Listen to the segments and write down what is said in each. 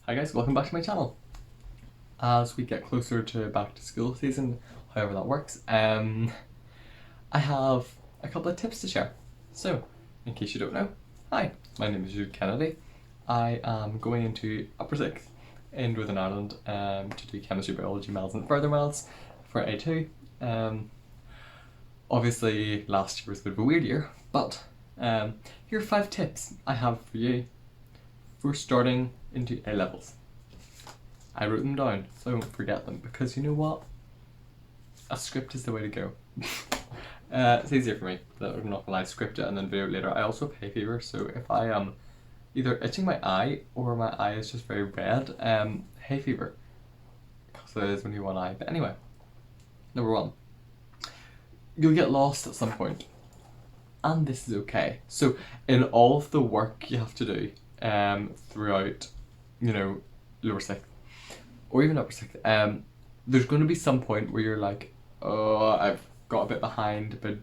Hi guys, welcome back to my channel. As we get closer to back to school season, however that works, I have a couple of tips to share. So, in case you don't know, hi, my name is Jude Kennedy. I am going into upper 6th in Northern Ireland to do chemistry, biology, maths and further maths for A2. Obviously last year was a bit of a weird year, but here are 5 tips I have for you for starting into A levels. I wrote them down so I won't forget them, because you know what? A script is the way to go. It's easier for me, I'm not gonna lie, script it and then video it later. I also have hay fever, so if I am either itching my eye or my eye is just very red, hay fever, because it is only one eye. But anyway, number 1, you'll get lost at some point, and this is okay. So in all of the work you have to do throughout, lower 6th or even upper 6th, there's going to be some point where you're like, oh, I've got a bit behind, but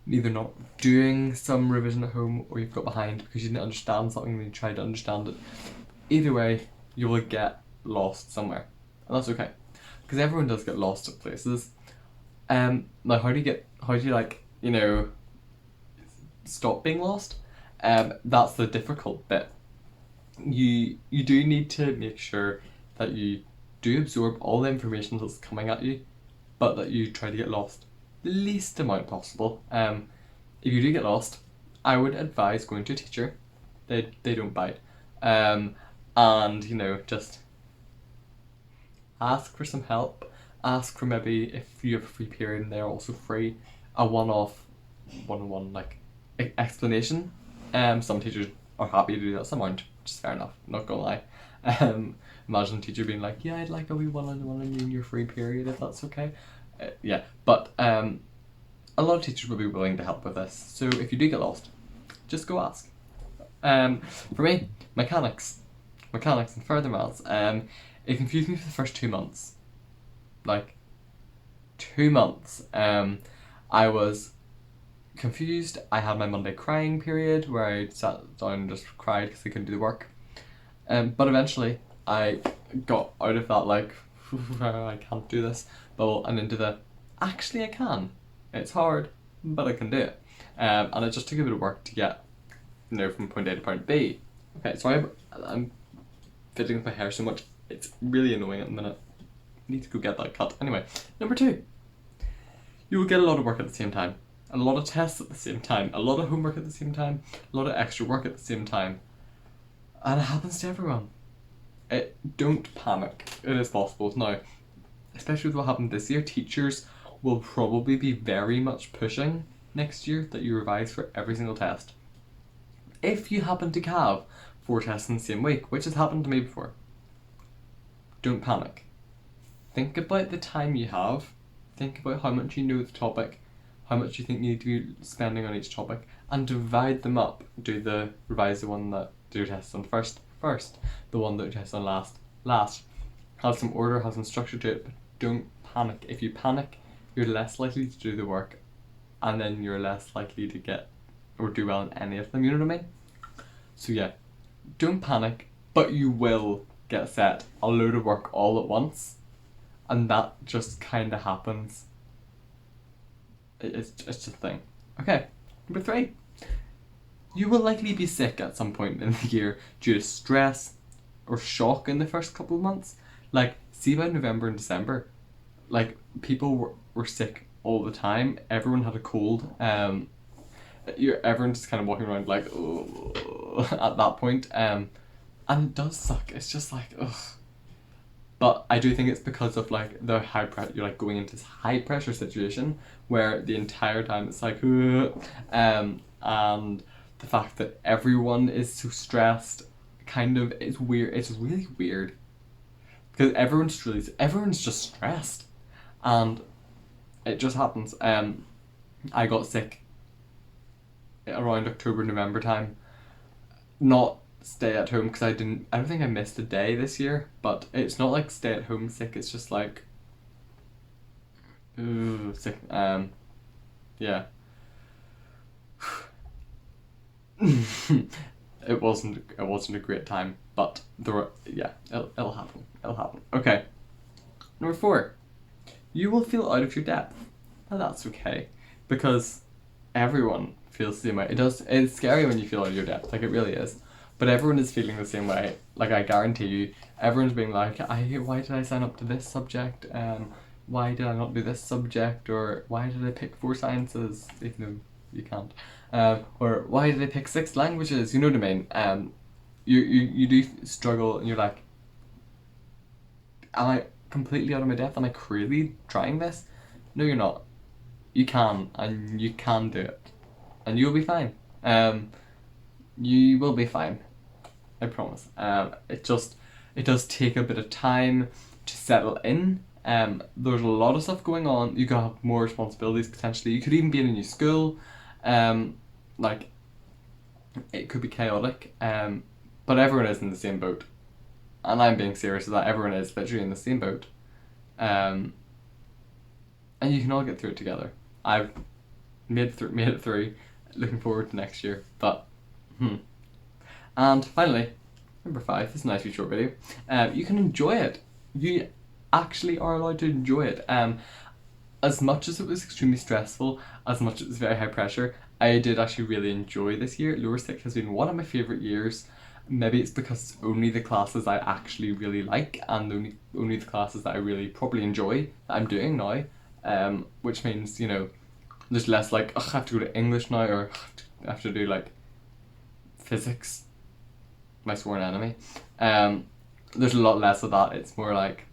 either not doing some revision at home, or you've got behind because you didn't understand something and you tried to understand it. Either way, you will get lost somewhere, and that's okay, because everyone does get lost at places. Now how do you stop being lost? That's the difficult bit. You do need to make sure that you do absorb all the information that's coming at you, but that you try to get lost the least amount possible. If you do get lost, I would advise going to a teacher. They don't bite. And just ask for some help. Ask for, maybe if you have a free period and they're also free, a one-off, one-on-one explanation. Some teachers are happy to do that, some aren't, which is fair enough, not gonna lie. Imagine a teacher being like, yeah, I'd like a wee one-on-one in your free period if that's okay. Yeah, but a lot of teachers will be willing to help with this, so if you do get lost, just go ask. For me, mechanics and further maths, it confused me for the first 2 months. Like, 2 months. I was confused. I had my Monday crying period where I sat down and just cried because I couldn't do the work. But eventually I got out of that I can't do this bubble and into the actually I can. It's hard, but I can do it. And it just took a bit of work to get from point A to point B. Okay, sorry, I'm fiddling with my hair so much. It's really annoying at the minute. I need to go get that cut. Anyway, number 2. You will get a lot of work at the same time. A lot of tests at the same time. A lot of homework at the same time. A lot of extra work at the same time. And it happens to everyone. Don't panic. It is possible. Now, especially with what happened this year, teachers will probably be very much pushing next year that you revise for every single test. If you happen to have 4 tests in the same week, which has happened to me before, don't panic. Think about the time you have. Think about how much you know the topic, how much you think you need to be spending on each topic, and divide them up. Revise the one that do your tests on first, the one that you test on last. Have some order, have some structure to it, but don't panic. If you panic, you're less likely to do the work, and then you're less likely to get or do well in any of them, you know what I mean? So yeah, don't panic, but you will get set a load of work all at once, and that just kind of happens. It's just a thing. Okay, number 3. You will likely be sick at some point in the year due to stress or shock in the first couple of months. See, by November and December, people were sick all the time. Everyone had a cold. Everyone's just kind of walking around at that point. And it does suck. It's just ugh. But I do think it's because of the high pressure. You're going into this high pressure situation where the entire time it's and the fact that everyone is so stressed it's weird. It's really weird because everyone's just stressed, and it just happens. I got sick around October, November time. Not stay at home because I don't think I missed a day this year, but it's not stay at home sick, it's just sick. Yeah. it wasn't a great time, but there were, yeah, it'll happen. It'll happen. Okay. Number 4, you will feel out of your depth. Now that's okay, because everyone feels the same way. It's scary when you feel out of your depth, like it really is. But everyone is feeling the same way. Like I guarantee you, everyone's being like, why did I sign up to this subject? Why did I not do this subject? Or why did I pick 4 sciences, even though you can't? Or why did I pick 6 languages? You know what I mean? You do struggle, and you're like, am I completely out of my depth? Am I crazy trying this? No, you're not. You can, and you can do it, and you'll be fine. You will be fine. I promise. It does take a bit of time to settle in. There's a lot of stuff going on. You could have more responsibilities potentially. You could even be in a new school. Like, it could be chaotic. But everyone is in the same boat, and I'm being serious with that. Everyone is literally in the same boat. And you can all get through it together. I've made it through. Looking forward to next year. But and finally, number 5. This is a nice wee short video. You can enjoy it. You actually are allowed to enjoy it. As much as it was extremely stressful, as much as it was very high pressure, I did actually really enjoy this year. Lower 6 has been one of my favourite years. Maybe it's because it's only the classes I actually really like, and only the classes that I really probably enjoy that I'm doing now. Which means, you know, there's less like, I have to go to English now, or I have to do like physics, my sworn enemy. There's a lot less of that. It's more like,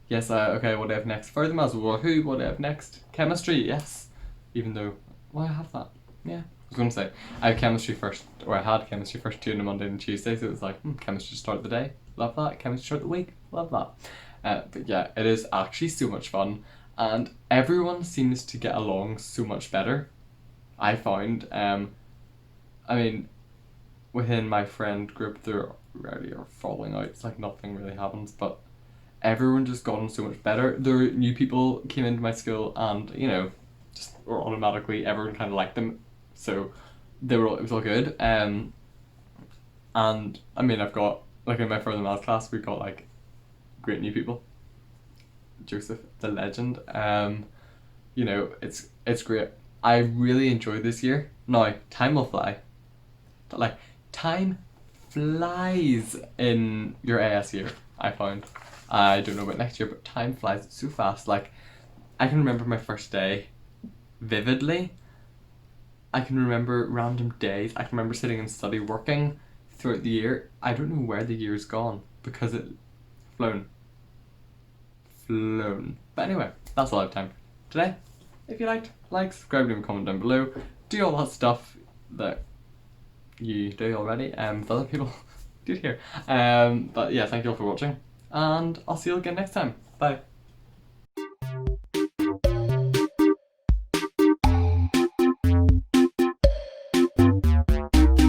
yes, okay, what do I have next? Further maths, what do I have next? Chemistry, yes. Even though, I have that. Yeah. I was going to say, I have chemistry first, or I had chemistry first too on a Monday and Tuesday, so it was like, chemistry start the day, love that. Chemistry start the week, love that. But yeah, it is actually so much fun, and everyone seems to get along so much better, I found. I mean, within my friend group, there rarely are falling out. It's like nothing really happens, but everyone just got on so much better. There were new people came into my school, and you know, just or automatically everyone kind of liked them, so it was all good. And I mean, I've got like in my further maths class, we've got like great new people. Joseph, the legend. You know, it's great. I really enjoyed this year. Now, time will fly. But like, time flies in your AS year, I found. I don't know about next year, but time flies so fast. Like, I can remember my first day vividly. I can remember random days. I can remember sitting in study working throughout the year. I don't know where the year's gone because it's flown. But anyway, that's all I have time for today. If you liked, like, subscribe, leave a comment down below. Do all that stuff that you do already, with other people do here. But yeah, thank you all for watching, and I'll see you again next time. Bye.